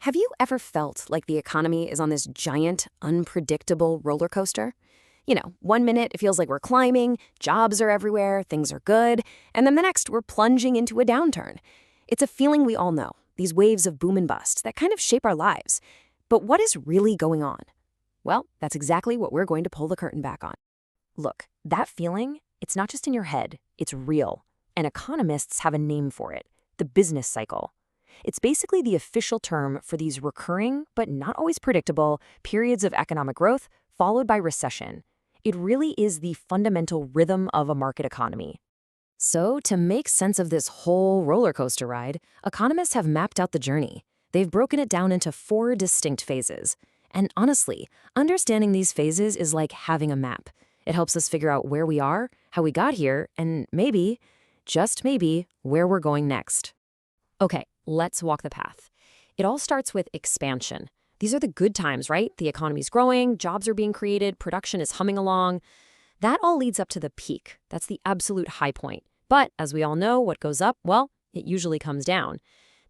Have you ever felt like the economy is on this giant, unpredictable roller coaster? One minute it feels like we're climbing, jobs are everywhere, things are good, and then the next we're plunging into a downturn. It's a feeling we all know, these waves of boom and bust that kind of shape our lives. But what is really going on? Well, that's exactly what we're going to pull the curtain back on. Look, that feeling, it's not just in your head, it's real. And economists have a name for it, the business cycle. It's basically the official term for these recurring, but not always predictable, periods of economic growth followed by recession. It really is the fundamental rhythm of a market economy. So, to make sense of this whole roller coaster ride, economists have mapped out the journey. They've broken it down into 4 distinct phases. And honestly, understanding these phases is like having a map. It helps us figure out where we are, how we got here, and maybe, just maybe, where we're going next. Okay, let's walk the path. It all starts with expansion. These are the good times, right? The economy's growing, jobs are being created, production is humming along. That all leads up to the peak. That's the absolute high point. But as we all know, what goes up, well, it usually comes down.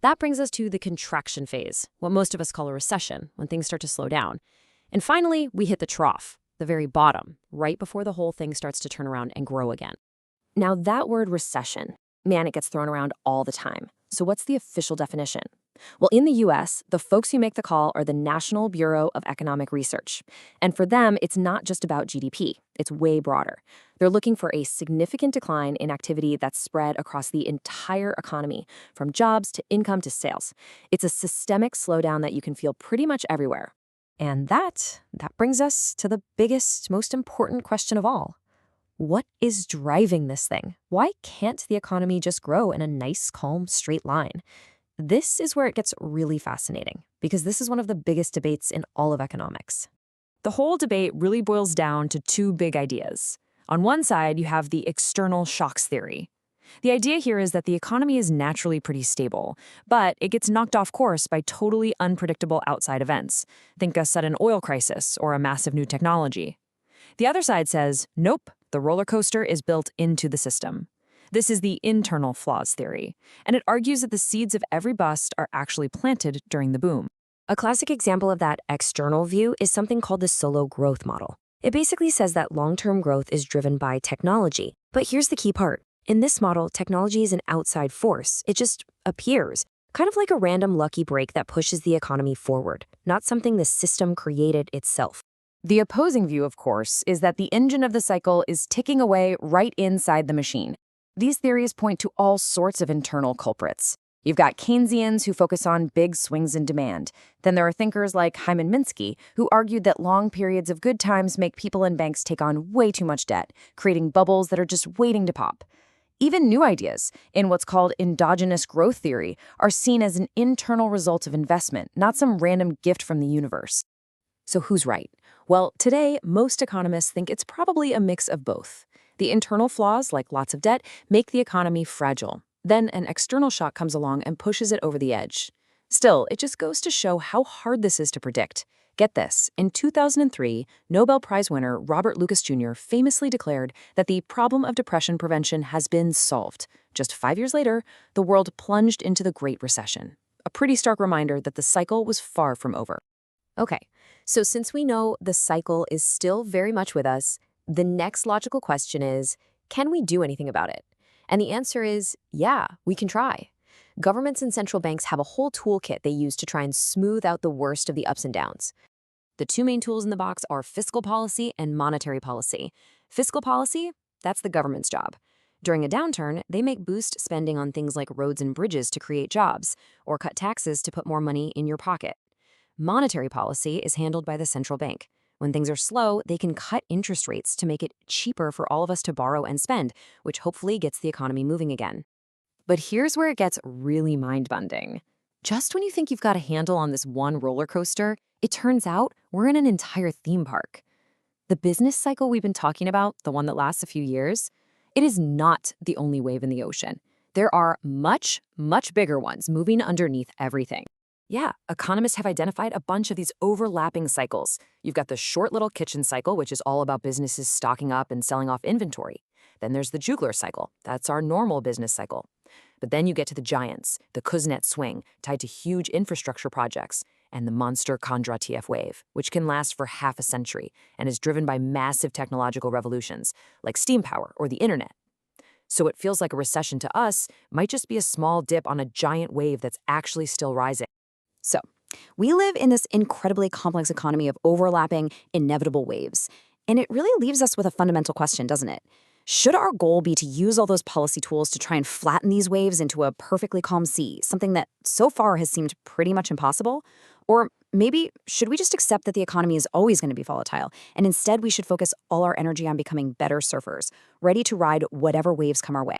That brings us to the contraction phase, what most of us call a recession, when things start to slow down. And finally, we hit the trough, the very bottom, right before the whole thing starts to turn around and grow again. Now that word recession, man, it gets thrown around all the time. So what's the official definition? Well, in the US, the folks who make the call are the National Bureau of Economic Research. And for them, it's not just about GDP. It's way broader. They're looking for a significant decline in activity that's spread across the entire economy, from jobs to income to sales. It's a systemic slowdown that you can feel pretty much everywhere. And that brings us to the biggest, most important question of all. What is driving this thing? Why can't the economy just grow in a nice, calm, straight line? This is where it gets really fascinating, because this is one of the biggest debates in all of economics. The whole debate really boils down to 2 big ideas. On one side, you have the external shocks theory. The idea here is that the economy is naturally pretty stable, but it gets knocked off course by totally unpredictable outside events. Think a sudden oil crisis or a massive new technology. The other side says, nope, the roller coaster is built into the system. This is the internal flaws theory, and it argues that the seeds of every bust are actually planted during the boom. A classic example of that external view is something called the solo growth model. It basically says that long-term growth is driven by technology. But here's the key part. In this model, technology is an outside force. It just appears, kind of like a random lucky break that pushes the economy forward, not something the system created itself. The opposing view, of course, is that the engine of the cycle is ticking away right inside the machine. These theories point to all sorts of internal culprits. You've got Keynesians who focus on big swings in demand. Then there are thinkers like Hyman Minsky, who argued that long periods of good times make people and banks take on way too much debt, creating bubbles that are just waiting to pop. Even new ideas, in what's called endogenous growth theory, are seen as an internal result of investment, not some random gift from the universe. So who's right? Well, today, most economists think it's probably a mix of both. The internal flaws, like lots of debt, make the economy fragile. Then an external shock comes along and pushes it over the edge. Still, it just goes to show how hard this is to predict. Get this, in 2003, Nobel Prize winner Robert Lucas Jr. famously declared that the problem of depression prevention has been solved. Just 5 years later, the world plunged into the Great Recession. A pretty stark reminder that the cycle was far from over. Okay, so since we know the cycle is still very much with us, the next logical question is, can we do anything about it? And the answer is, yeah, we can try. Governments and central banks have a whole toolkit they use to try and smooth out the worst of the ups and downs. The 2 main tools in the box are fiscal policy and monetary policy. Fiscal policy, that's the government's job. During a downturn, they make boost spending on things like roads and bridges to create jobs, or cut taxes to put more money in your pocket. Monetary policy is handled by the central bank. When things are slow, they can cut interest rates to make it cheaper for all of us to borrow and spend, which hopefully gets the economy moving again. But here's where it gets really mind-bending. Just when you think you've got a handle on this one roller coaster, it turns out we're in an entire theme park. The business cycle we've been talking about, the one that lasts a few years, it is not the only wave in the ocean. There are much, much bigger ones moving underneath everything. Yeah, economists have identified a bunch of these overlapping cycles. You've got the short little kitchen cycle, which is all about businesses stocking up and selling off inventory. Then there's the juggler cycle. That's our normal business cycle. But then you get to the giants, the Kuznets swing, tied to huge infrastructure projects, and the monster Kondratiev wave, which can last for half a century and is driven by massive technological revolutions, like steam power or the internet. So it feels like a recession to us might just be a small dip on a giant wave that's actually still rising. So, we live in this incredibly complex economy of overlapping, inevitable waves. And it really leaves us with a fundamental question, doesn't it? Should our goal be to use all those policy tools to try and flatten these waves into a perfectly calm sea, something that so far has seemed pretty much impossible? Or maybe should we just accept that the economy is always going to be volatile, and instead we should focus all our energy on becoming better surfers, ready to ride whatever waves come our way?